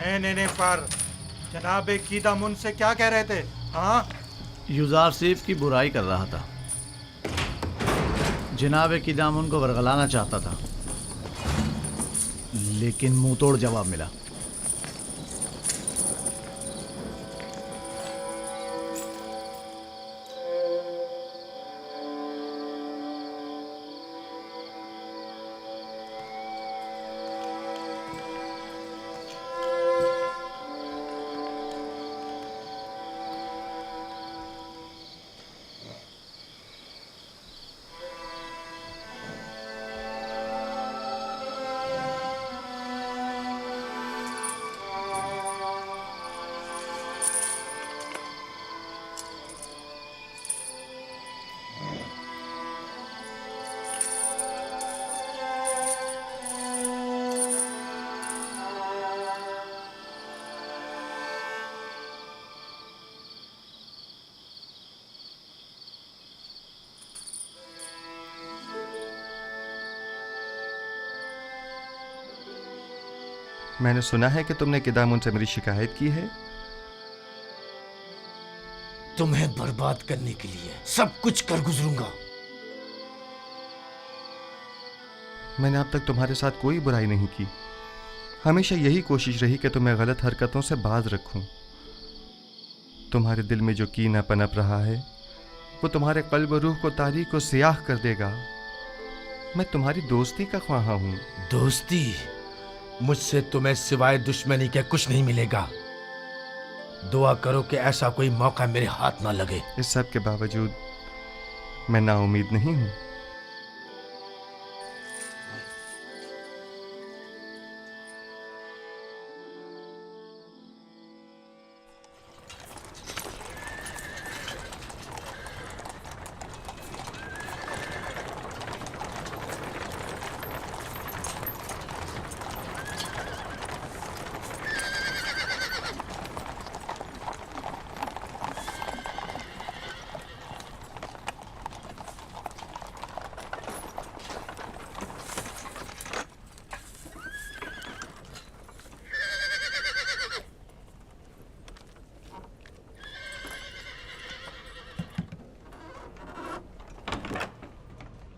नहीं पर जनाब कीदामुन से क्या कह रहे थे? हाँ, युजारसीफ की बुराई कर रहा था। जनाब कीदामुन को वरगलाना चाहता था, लेकिन मुंह तोड़ जवाब मिला। मैंने सुना है कि तुमने कीदामुन से मेरी शिकायत की है। तुम्हें बर्बाद करने के लिए सब कुछ कर गुजरूंगा। मैंने अब तक तुम्हारे साथ कोई बुराई नहीं की। हमेशा यही कोशिश रही कि तुम्हें गलत हरकतों से बाज रखूं। तुम्हारे दिल में जो कीना पनप रहा है वो तुम्हारे कल्ब रूह को तारीक और सियाह कर देगा। मैं तुम्हारी दोस्ती का ख्वाहा हूं। दोस्ती? मुझसे तुम्हें सिवाय दुश्मनी के कुछ नहीं मिलेगा। दुआ करो कि ऐसा कोई मौका मेरे हाथ ना लगे। इस सब के बावजूद मैं नाउमीद नहीं हूं।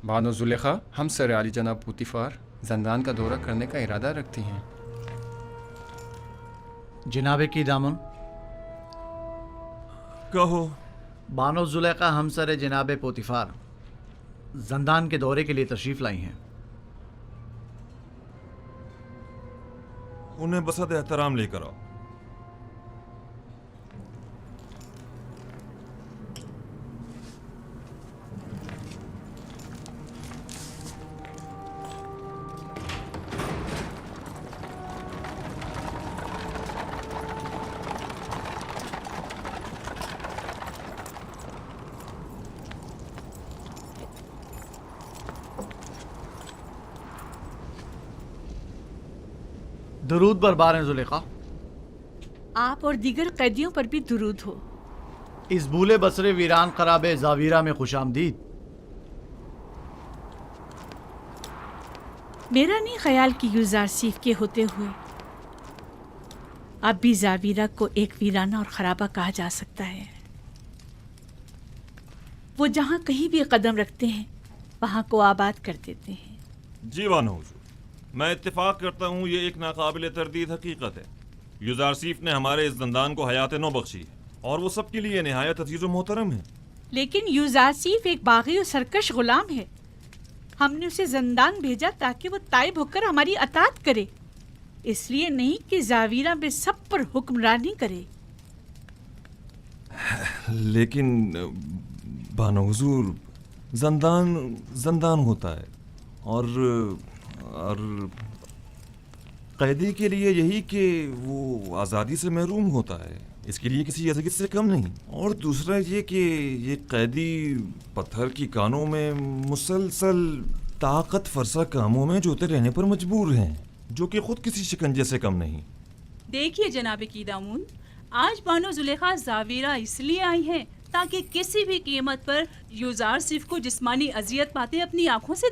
बानो जुलेखा, हम सर आली जनाब पुतिफार जंदान का दौरा करने का इरादा रखती हैं। जनाब कीदामुन, कहो। बानो जुलेखा हमसर जनाब पोतिफार जंदान के दौरे के लिए तशरीफ लाई हैं। उन्हें बसत एहतराम लेकर आओ। दुरूद बरबार हैं जुलेखा। आप और दीगर कैदियों पर भी दुरूद हो। इस भूले बसरे वीरान खराबे जावीरा में खुशामदीद। मेरा नहीं ख्याल कि युजारसीफ के होते हुए अब भी जावीरा को एक वीराना और खराबा कहा जा सकता है। वो जहाँ कहीं भी कदम रखते हैं वहाँ को आबाद कर देते हैं। जीवान हुजूर, मैं इत्तेफाक करता हूँ ये एक नाकाबिले तरदीद हकीकत है। युजारसीफ ने हमारे इस जंदान को हयात नौ बख्शी है और वो सबके लिए निहायत अजीज़ व मोहतरम है। लेकिन युजारसीफ एक बागी और सरकश गुलाम है। हमने उसे जंदान भेजा ताकि वो ताइब होकर हमारी अतात करे, इसलिए नहीं कि जावीरा में सब पर हुक्मरानी करे। लेकिन बानो हुजूर, जंदान जंदान होता है और कैदी के लिए यही कि वो आज़ादी से महरूम होता है, इसके लिए किसी अज़ीज़ से कम नहीं। और दूसरा ये कि ये कैदी पत्थर की कानों में मुसलसल ताकत फरसा कामों में जोते रहने पर मजबूर हैं, जो कि खुद किसी शिकंजे से कम नहीं। देखिए जनाब कीदामुन, आज बानो जुलेखा जावीरा इसलिए आई हैं ताकि किसी भी कीमत पर युजारसीफ को जिस्मानी अजियत पाते अपनी आंखों से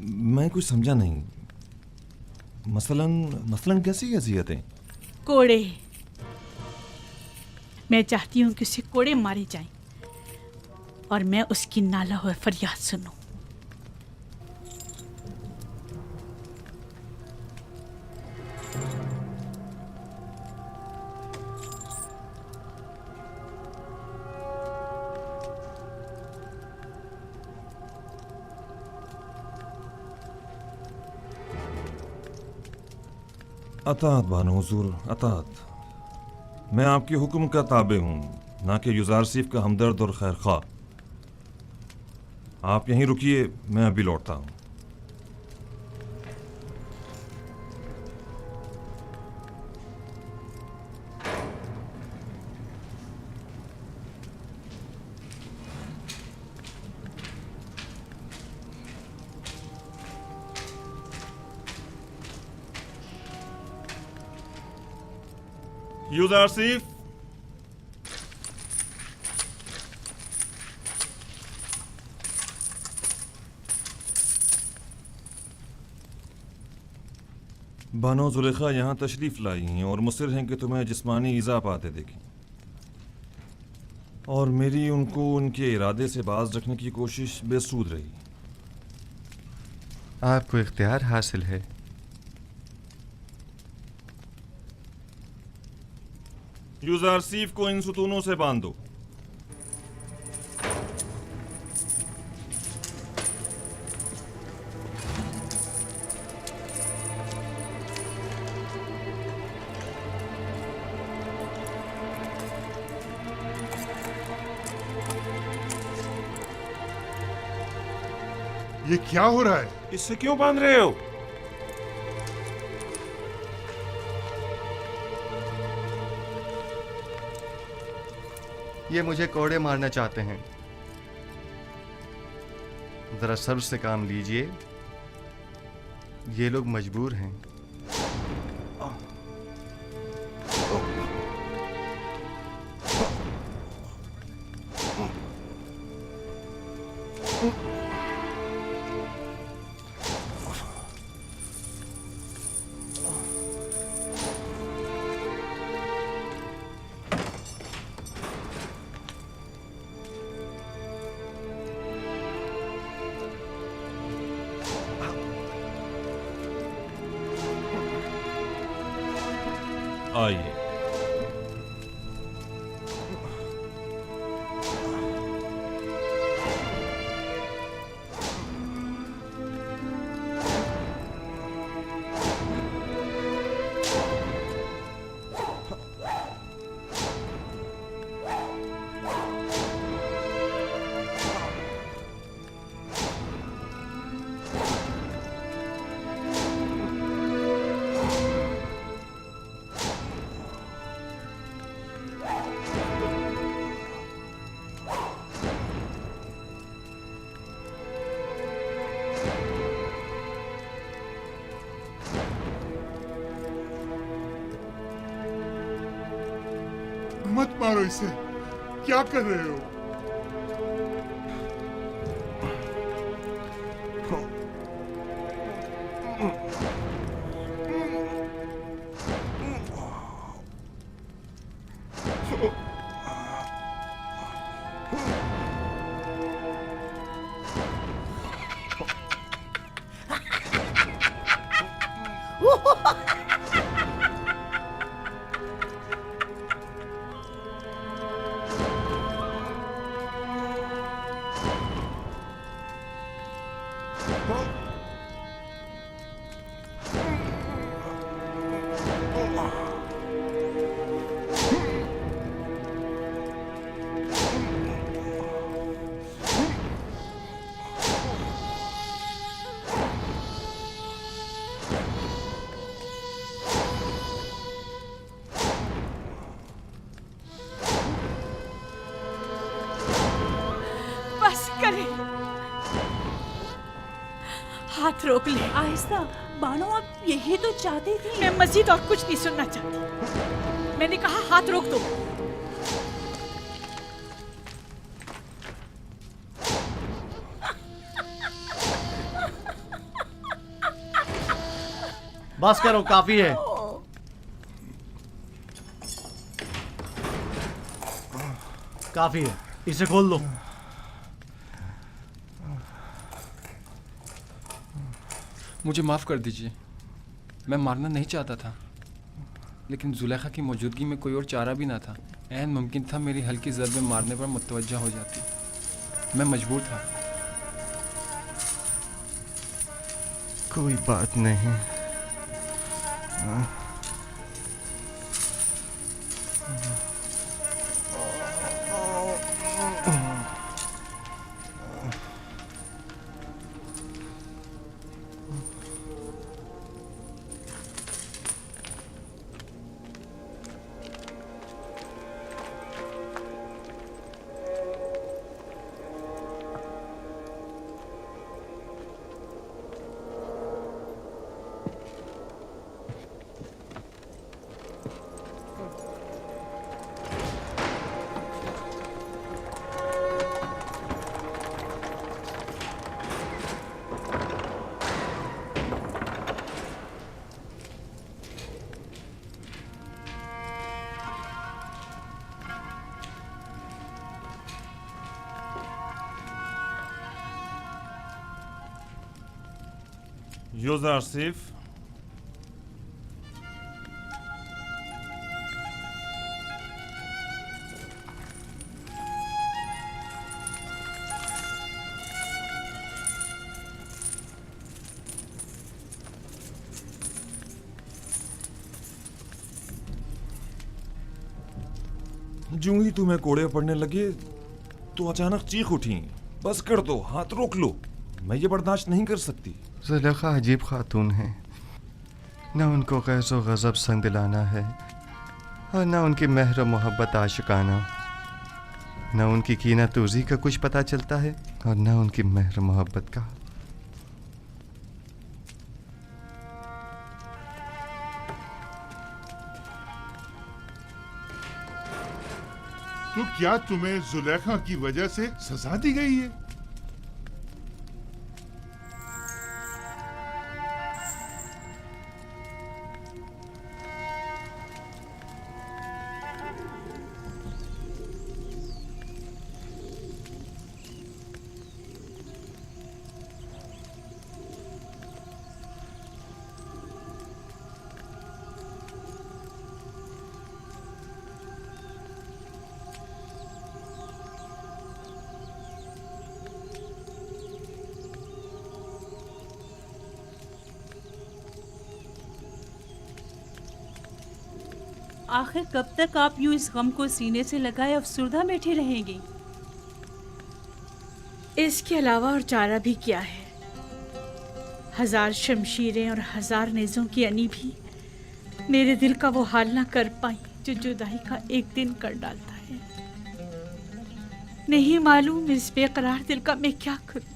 मैं कुछ समझा नहीं। मसलन कैसी अजियतें? कोड़े। मैं चाहती हूँ कि उसे कोड़े मारे जाएं और मैं उसकी नाला और फरियाद सुनूं। अतात बानो हुजूर, अतात। मैं आपके हुक्म का ताबे हूँ, ना कि युजारसीफ का हमदर्द और खैर खा। आप यहीं रुकिए, मैं अभी लौटता हूँ। युजारसीफ, बानो जुलेखा यहाँ तशरीफ लाई हैं और मुसर हैं कि तुम्हें जिस्मानी ईज़ा पाते देखें, और मेरी उनको उनके इरादे से बाज रखने की कोशिश बेसूद रही। आपको इख्तियार हासिल है। युजारसीफ को इन सुतूनों से बांध दो। ये क्या हो रहा है? इससे क्यों बांध रहे हो? ये मुझे कोड़े मारना चाहते हैं। जरा सब्र से काम लीजिए, ये लोग मजबूर हैं। आइए। मत मारो इसे, क्या कर रहे हो? हाथ रोक ले। आहिस्ता, बानो आप यही तो चाहती थी। मैं मजीद और कुछ नहीं सुनना चाहती। मैंने कहा हाथ रोक दो। बस करो, काफी है। काफी है, इसे खोल दो। मुझे माफ़ कर दीजिए, मैं मारना नहीं चाहता था, लेकिन जुलेखा की मौजूदगी में कोई और चारा भी ना था। ऐन मुमकिन था मेरी हल्की ज़रबे मारने पर मुतवज्जा हो जाती। मैं मजबूर था। कोई बात नहीं। यूजारसिफ, जूं ही तुम्हें कोड़े पड़ने लगे तो अचानक चीख उठी। बस कर दो, हाथ रोक लो, मैं ये बर्दाश्त नहीं कर सकती। जुलेखा अजीब खातून है, न उनको गैज़ो गज़ब संग दिलाना है और न उनकी मेहर मोहब्बत आशिकाना, न उनकी कीना तूज़ी का कुछ पता चलता है और न उनकी मेहर मोहब्बत का। तो क्या तुम्हें जुलेखा की वजह से सजा दी गई है? आखिर कब तक आप यूं इस गम को सीने से लगाए अफसुर्दा बैठे रहेंगी? इसके अलावा और चारा भी क्या है? हजार शमशीरें और हजार नेज़ों की अनी भी मेरे दिल का वो हाल ना कर पाई जो जुदाई का एक दिन कर डालता है। नहीं मालूम इस बेकरार दिल का मैं क्या करूं।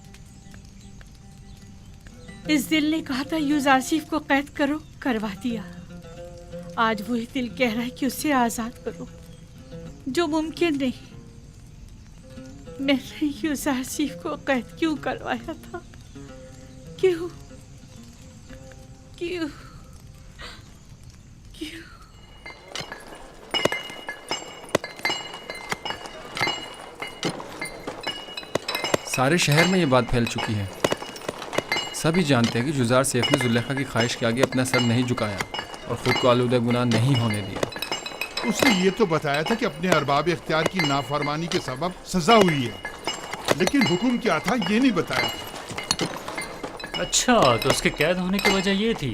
इस दिल ने कहा था यूजारसिफ को कैद करो, करवा दिया। आज वही दिल कह रहा है कि उसे आजाद करो, जो मुमकिन नहीं। मैंने यूजारसिफ को कैद क्यों करवाया था? क्यों क्यों क्यों? सारे शहर में ये बात फैल चुकी है। सभी जानते हैं कि जुजार सेफ ने जुलेखा की ख्वाहिश के आगे अपना सर नहीं झुकाया और ख़ुद को आलूदा गुनाह नहीं होने दिया। उसने ये तो बताया था कि अपने अरबाब इख्तियार की नाफरमानी के सबब सजा हुई है, लेकिन हुक्म क्या था ये नहीं बताया। अच्छा, तो उसके कैद होने की वजह ये थी।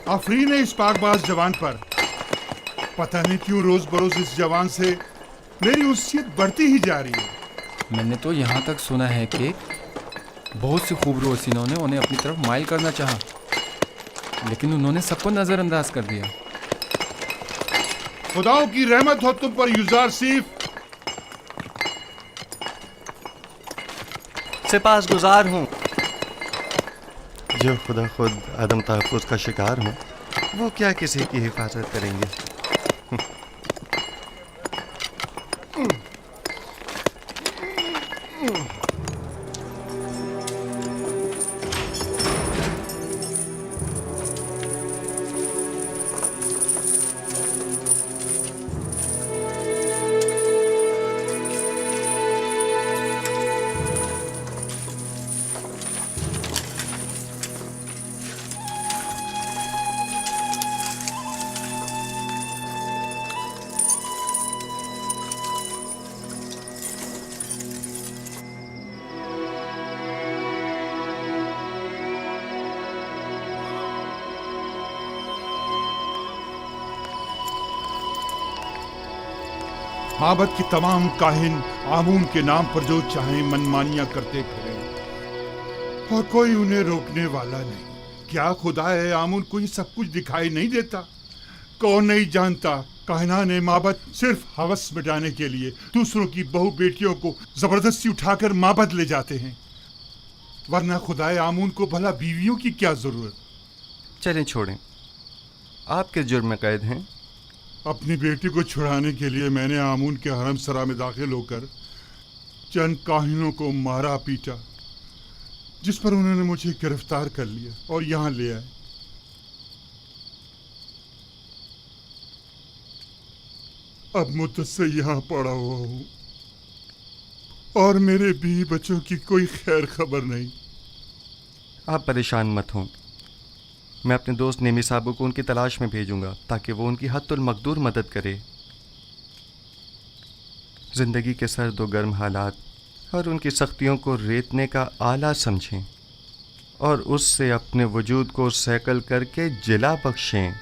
आफरीन है इस पाकबाज जवान पर। पता नहीं क्यों रोज बरोज इस जवान से मेरी उस्सियत बढ़ती ही जा रही है। मैंने तो यहाँ तक सुना है कि बहुत सी खूबरू हसीनों ने उन्हें अपनी तरफ माइल करना चाहा, लेकिन उन्होंने सबको नज़रअंदाज कर दिया। खुदाओं की रहमत हो तुम पर यूजारसिफ। सिपासगुजार हूँ। जो खुदा खुद आदम तहफ़्फ़ुज़ का शिकार हो, वो क्या किसी की हिफाजत करेंगे। माबद के तमाम काहिन आमून के नाम पर जो चाहे मनमानियां करते फिरें और कोई उन्हें रोकने वाला नहीं। क्या खुदा है आमून को ये सब कुछ दिखाई नहीं देता? कौन नहीं जानता काहिनाने माबद सिर्फ हवस मिटाने के लिए दूसरों की बहू बेटियों को जबरदस्ती उठाकर माबद ले जाते हैं, वरना खुदाए आमून को भला बीवियों की क्या जरूरत। चलें छोड़ें, आप किस जुर्म में कैद हैं? अपनी बेटी को छुड़ाने के लिए मैंने आमून के हरम सरा में दाखिल होकर चंद काहिनों को मारा पीटा, जिस पर उन्होंने मुझे गिरफ्तार कर लिया और यहाँ ले आए। अब मुझसे यहाँ पड़ा हुआ हूँ और मेरे बीवी बच्चों की कोई खैर खबर नहीं। आप परेशान मत हों, मैं अपने दोस्त नेमी साहब को उनकी तलाश में भेजूंगा ताकि वो उनकी हद मकदूर मदद करे। ज़िंदगी के सर्द व गर्म हालात और उनकी सख्तियों को रेतने का आला समझें और उससे अपने वजूद को सैकल करके जिला बख्शें।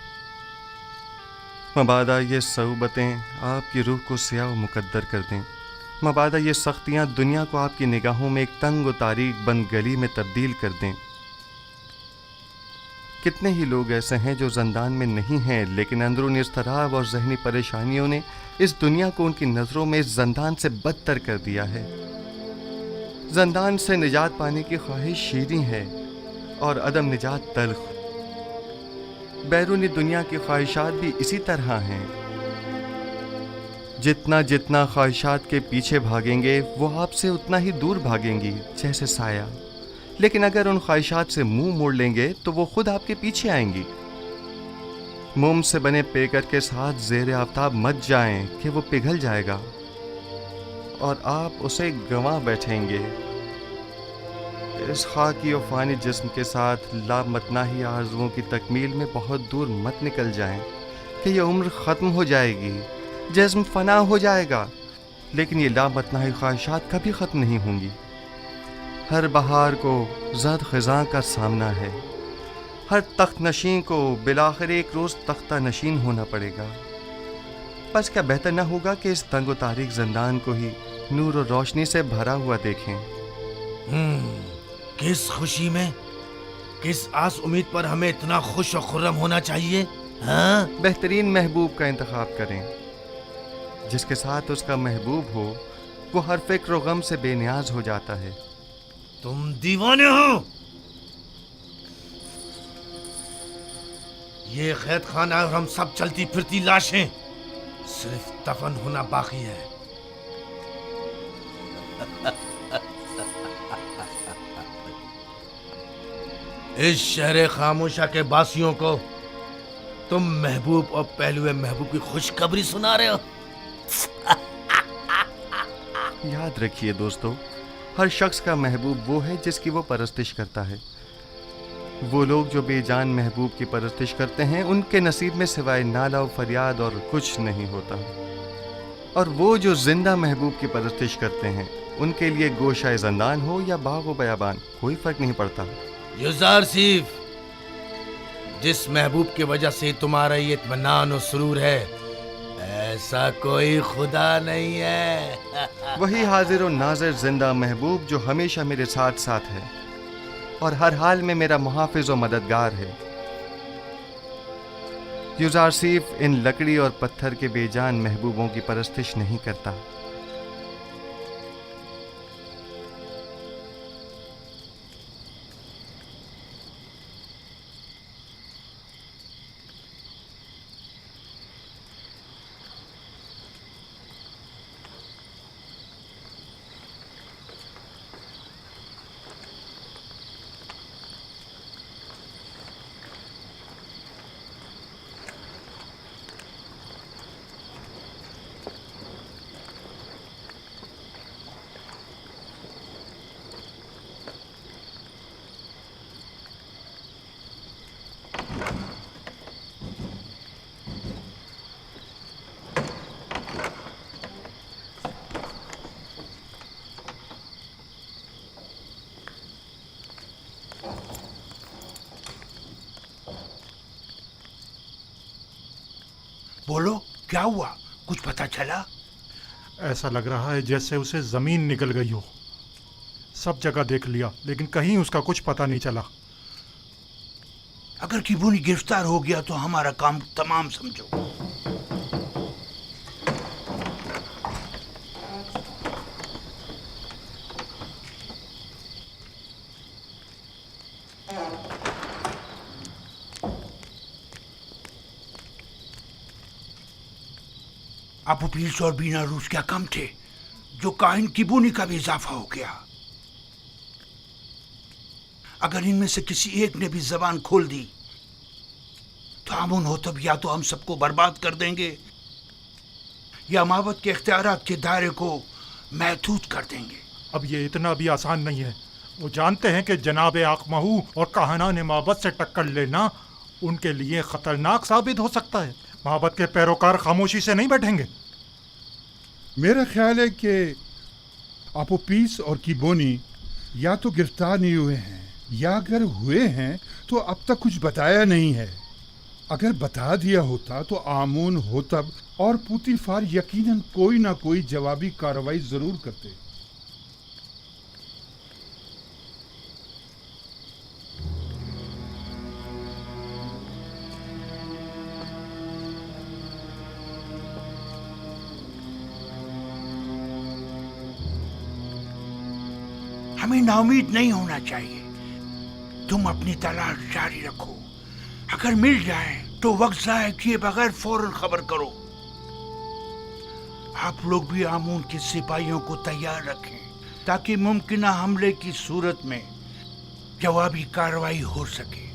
मबादा ये सऊबतें आपकी रूह को स्याह व मुकद्दर कर दें। मबादा ये सख्तियाँ दुनिया को आपकी निगाहों में एक तंग व तारीक बंद गली में तब्दील कर दें। कितने ही लोग ऐसे हैं जो ज़ंदान में नहीं हैं, लेकिन अंदरूनी इज़्तिराब और ज़हनी परेशानियों ने इस दुनिया को उनकी नज़रों में ज़ंदान से बदतर कर दिया है। ज़ंदान से निजात पाने की ख्वाहिश शीरीं है और अदम निजात तल्ख। बैरूनी दुनिया की ख्वाहिशात भी इसी तरह हैं। जितना जितना ख्वाहिशात के पीछे भागेंगे वो आपसे उतना ही दूर भागेंगी, जैसे साया। लेकिन अगर उन ख्वाहिशात से मुंह मोड़ लेंगे तो वो खुद आपके पीछे आएंगी। मोम से बने पेकर के साथ ज़ेरे आफ्ताब मत जाएं कि वो पिघल जाएगा और आप उसे गंवा बैठेंगे। इस खाकी और फ़ानी जिस्म के साथ लामतनाही आरज़ुओं की तकमील में बहुत दूर मत निकल जाएं कि यह उम्र ख़त्म हो जाएगी, जिस्म फ़ना हो जाएगा, लेकिन ये लामतनाही ख्वाहिशात कभी ख़त्म नहीं होंगी। हर बहार को ज़द ख़िज़ां का सामना है। हर तख्त नशीन को बिलाखिर एक रोज़ तख्ता नशीन होना पड़ेगा। बस क्या बेहतर न होगा कि इस तंग व तारीक ज़ंदान को ही नूर और रोशनी से भरा हुआ देखें? किस खुशी में, किस आस उम्मीद पर हमें इतना खुश और खुर्रम होना चाहिए? हाँ? बेहतरीन महबूब का इंतखाब करें। जिसके साथ उसका महबूब हो वो हर फिक्र व गम से बेनियाज हो जाता है। तुम दीवाने हो। ये कैद खाना और हम सब चलती फिरती लाशें, सिर्फ दफन होना बाकी है। इस शहर खामोशा के बासियों को तुम महबूब और पहलुए महबूब की खुशखबरी सुना रहे हो। याद रखिए दोस्तों, हर शख्स का महबूब वो है जिसकी वो परस्तिश करता है। वो लोग जो बेजान महबूब की परस्तिश करते हैं उनके नसीब में सिवाय नाला और फरियाद और कुछ नहीं होता, और वो जो जिंदा महबूब की परस्तिश करते हैं उनके लिए गोशाए ज़ंदान हो या बाग व बयाबान कोई फर्क नहीं पड़ता। युज़ार सिफ, जिस महबूब की वजह से तुम्हारा ये इत्मीनान और सुरूर है, ऐसा कोई खुदा नहीं है। वही हाजिर और नाज़िर जिंदा महबूब जो हमेशा मेरे साथ साथ है और हर हाल में मेरा मुहाफिज और मददगार है। युज़ार सिफ इन लकड़ी और पत्थर के बेजान महबूबों की परस्तिश नहीं करता। बोलो, क्या हुआ? कुछ पता चला? ऐसा लग रहा है जैसे उसे जमीन निकल गई हो। सब जगह देख लिया लेकिन कहीं उसका कुछ पता नहीं चला। अगर किबूनी गिरफ्तार हो गया तो हमारा काम तमाम समझो। अबू पील्स और बीना रूस क्या कम थे जो काहिन किबूनी का भी इजाफा हो गया। अगर इनमें से किसी एक ने भी जबान खोल दी तो आमून हो तब या तो हम सबको बर्बाद कर देंगे या माबद के इख्तियारात के दायरे को महदूद कर देंगे। अब ये इतना भी आसान नहीं है। वो जानते हैं कि जनाब आकमहू और कहानान माबद से टक्कर लेना उनके लिए खतरनाक साबित हो सकता है। माबद के पैरोकार खामोशी से नहीं बैठेंगे। मेरा ख्याल है कि अपोपीस और किबोनी या तो गिरफ्तार नहीं हुए हैं या अगर हुए हैं तो अब तक कुछ बताया नहीं है। अगर बता दिया होता तो आमून होतब और पुतीफार यकीनन कोई ना कोई जवाबी कार्रवाई जरूर करते। हमें नाउमीद नहीं होना चाहिए। तुम अपनी तलाश जारी रखो। अगर मिल जाए तो वक्त जाया किए बगैर फौरन खबर करो। आप लोग भी आमून के सिपाहियों को तैयार रखें ताकि मुमकिना हमले की सूरत में जवाबी कार्रवाई हो सके।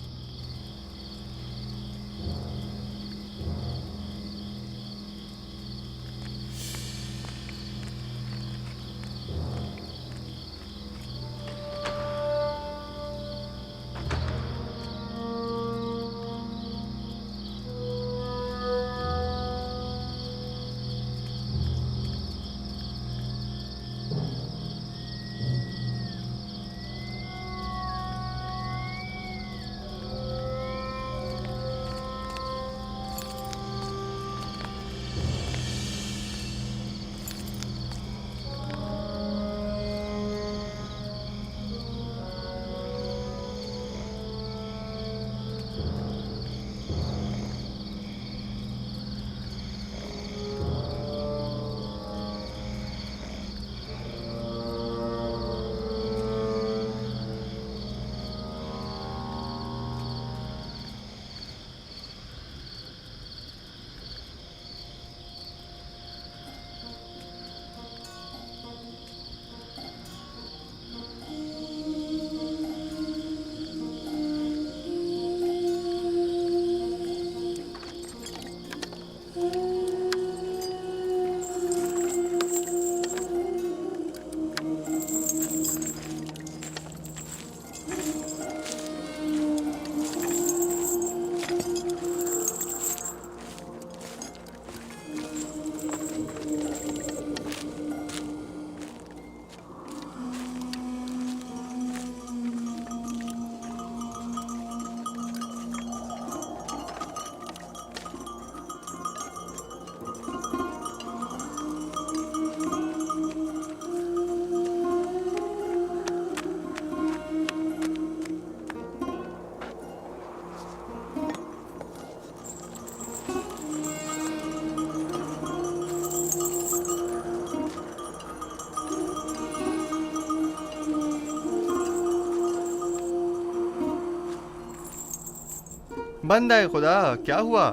बंद है खुदा, क्या हुआ?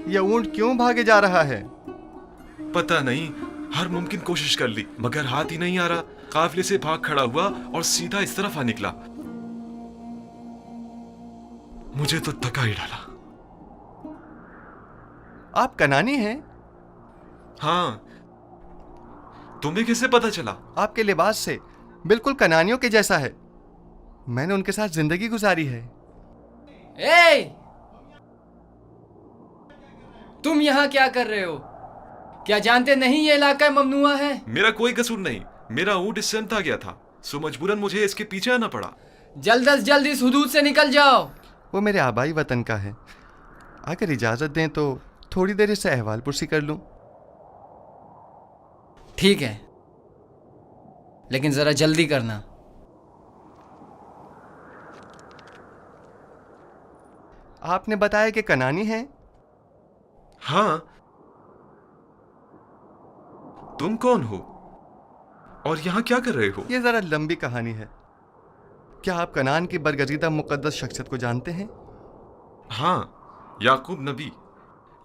यह ऊंट क्यों भागे जा रहा है? पता नहीं, हर मुमकिन कोशिश कर ली मगर हाथ ही नहीं आ रहा। काफिले से भाग खड़ा हुआ और सीधा इस तरफ आ निकला। मुझे तो थका ही डाला। आप कनानी हैं? हाँ, तुम्हें कैसे पता चला? आपके लिबास से बिल्कुल कनानियों के जैसा है। मैंने उनके साथ जिंदगी गुजारी है। ए! तुम यहाँ क्या कर रहे हो? क्या जानते नहीं ये इलाका ममनुआ है? मेरा कोई कसूर नहीं, मेरा ऊंट इससे अनता गया था, सो मजबूरन मुझे इसके पीछे आना पड़ा। जल्द अज जल्द इस हुदूद से निकल जाओ। वो मेरे आबाई वतन का है। अगर इजाजत दें तो थोड़ी देर इससे अहवाल पुरसी कर लूं। ठीक है, लेकिन ज़रा जल्दी करना। आपने बताया कि कनानी है। हाँ। तुम कौन हो और यहाँ क्या कर रहे हो? ये जरा लंबी कहानी है। क्या आप कनान की बरगजीदा मुकद्दस शख्सियत को जानते हैं? हाँ, याकूब नबी,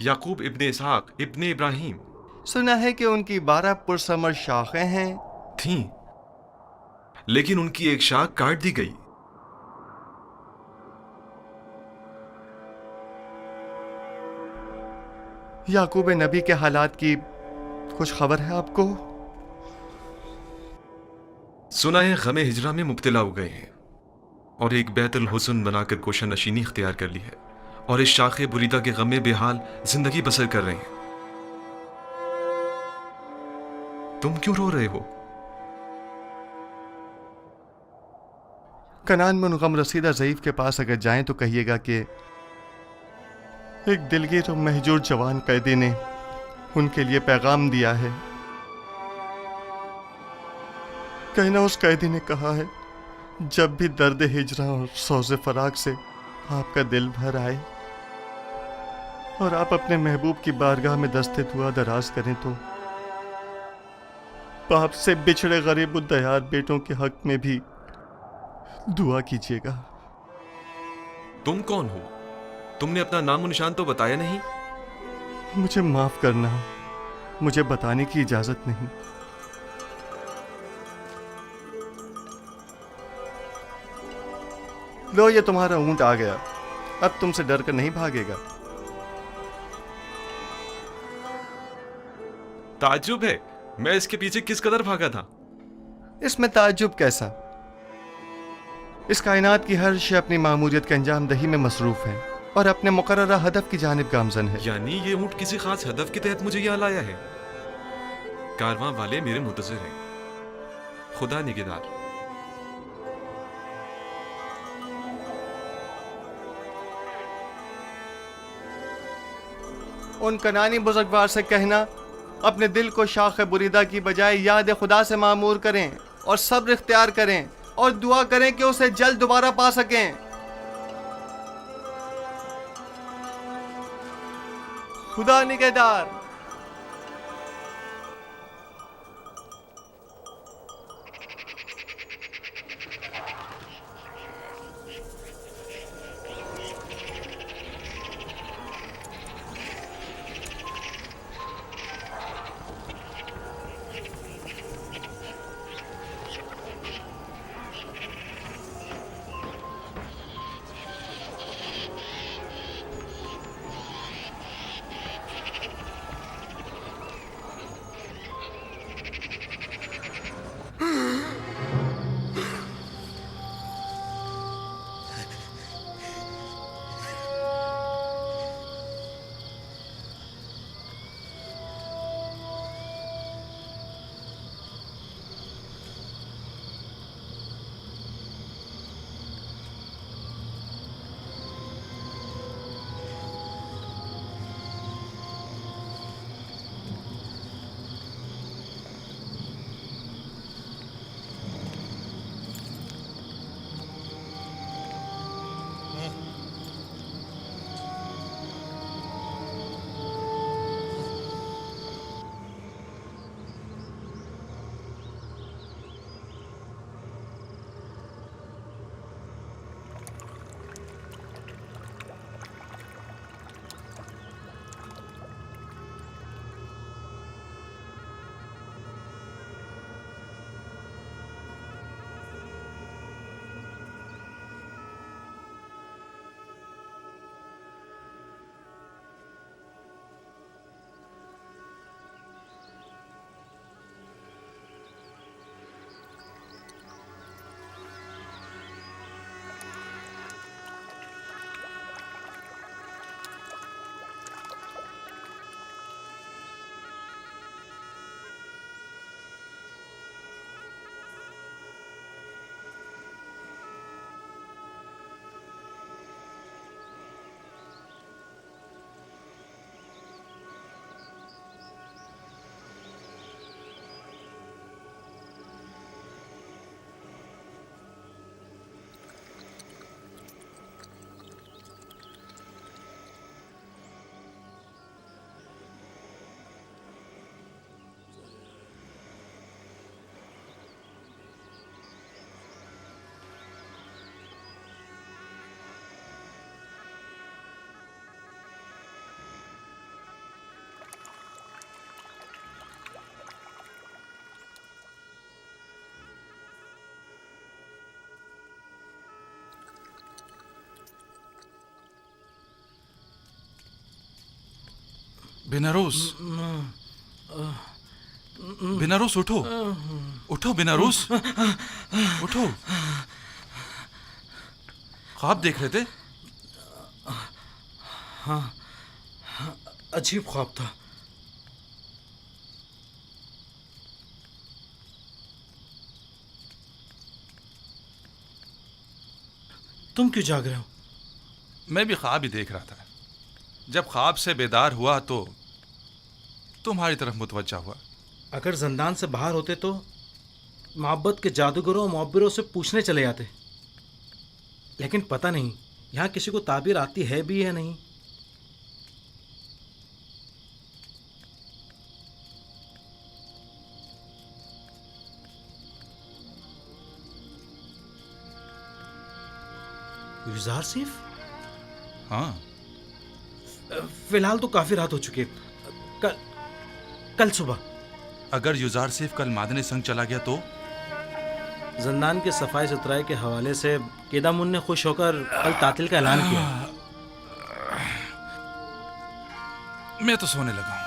याकूब इब्ने इसहाक इब्ने इब्राहिम। सुना है कि उनकी 12 पुरसमर शाखें हैं। थीं, लेकिन उनकी एक शाख काट दी गई। याकूब नबी के हालात की कुछ खबर है आपको? सुना है गमे हिजरा में मुब्तला हो गए हैं और एक बैतुल हुस्न बनाकर कोशा नशीनी इख्तियार कर ली है और इस शाखे बुरीदा के गम में बेहाल जिंदगी बसर कर रहे हैं। तुम क्यों रो रहे हो? कनान में उन गम रसीदा ज़ईफ के पास अगर जाएं तो कहिएगा कि एक दिलगीर और महजूर जवान कैदी ने उनके लिए पैगाम दिया है। कहना उस कैदी ने कहा है, जब भी दर्द हिजरा और सौज़े फराक से आपका दिल भर आए और आप अपने महबूब की बारगाह में दस्ते दुआ दराज करें तो बाप से बिछड़े गरीब दयार बेटों के हक में भी दुआ कीजिएगा। तुम कौन हो? तुमने अपना नाम और निशान तो बताया नहीं। मुझे माफ करना, मुझे बताने की इजाजत नहीं। लो, ये तुम्हारा ऊंट आ गया। अब तुमसे डर कर नहीं भागेगा। ताज्जुब है, मैं इसके पीछे किस कदर भागा था। इसमें ताज्जुब कैसा? इस कायनात की हर शय अपनी मामूलियत के अंजाम दही में मसरूफ है और अपने मुकर्ररा हदफ की जानिब गामजन है। यानी ये ऊंट किसी खास हदफ के तहत मुझे यहाँ लाया है। कारवां वाले मेरे मुंतज़िर हैं। खुदा निगहदार। उन कनानी बुजुर्गवार से कहना अपने दिल को शाख बुरीदा की बजाय याद खुदा से मामूर करें और सब्र इख्तियार करें और दुआ करें कि उसे जल्द दोबारा पा सकें। खुदा निगहदार। बेनारोस, बेनारोस उठो, उठो बेनारोस, उठो। ख्वाब देख रहे थे? हाँ, अजीब ख्वाब था। तुम क्यों जाग रहे हो? मैं भी ख्वाब ही देख रहा था। जब ख्वाब से बेदार हुआ तो तुम्हारी तरफ मुतवज्जा हुआ। अगर जिंदान से बाहर होते तो मोहब्बत के जादूगरों और मुअब्बिरों से पूछने चले जाते, लेकिन पता नहीं यहाँ किसी को ताबीर आती है भी या नहीं। युजार सिफ? हाँ, फिलहाल तो काफी रात हो चुकी है। कल सुबह अगर युजार सिफ कल मादने संग चला गया तो? जिंदान के सफाई सुथराई के हवाले से केदामुन ने खुश होकर कल तातिल का ऐलान किया। मैं तो सोने लगा हूं।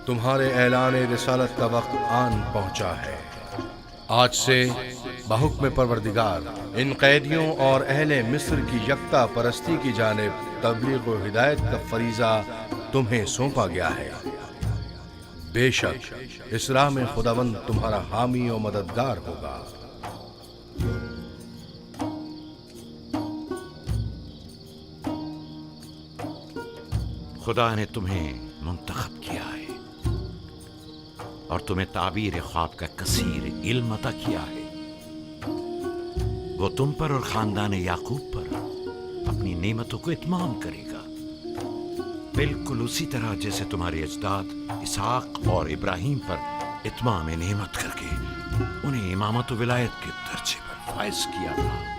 तुम्हारे ऐलान रिसालत का वक्त आन पहुंचा है। आज से बहुक्म परवरदिगार इन कैदियों और अहले मिस्र की यकता परस्ती की जानिब तबलीग व हिदायत का फरीजा तुम्हें सौंपा गया है। बेशक इस राह में खुदावंद तुम्हारा हामी और मददगार होगा। खुदा ने तुम्हें मुंतखब किया है और तुम्हें ताबीर ख्वाब का कसीर इल्म अता किया है। वो तुम पर और खानदान याकूब पर अपनी नेमतों को इत्माम करेगा, बिल्कुल उसी तरह जैसे तुम्हारे अजदाद इसहाक और इब्राहिम पर इत्माम नेमत करके उन्हें इमामत व विलायत के दर्जे पर फायज किया था।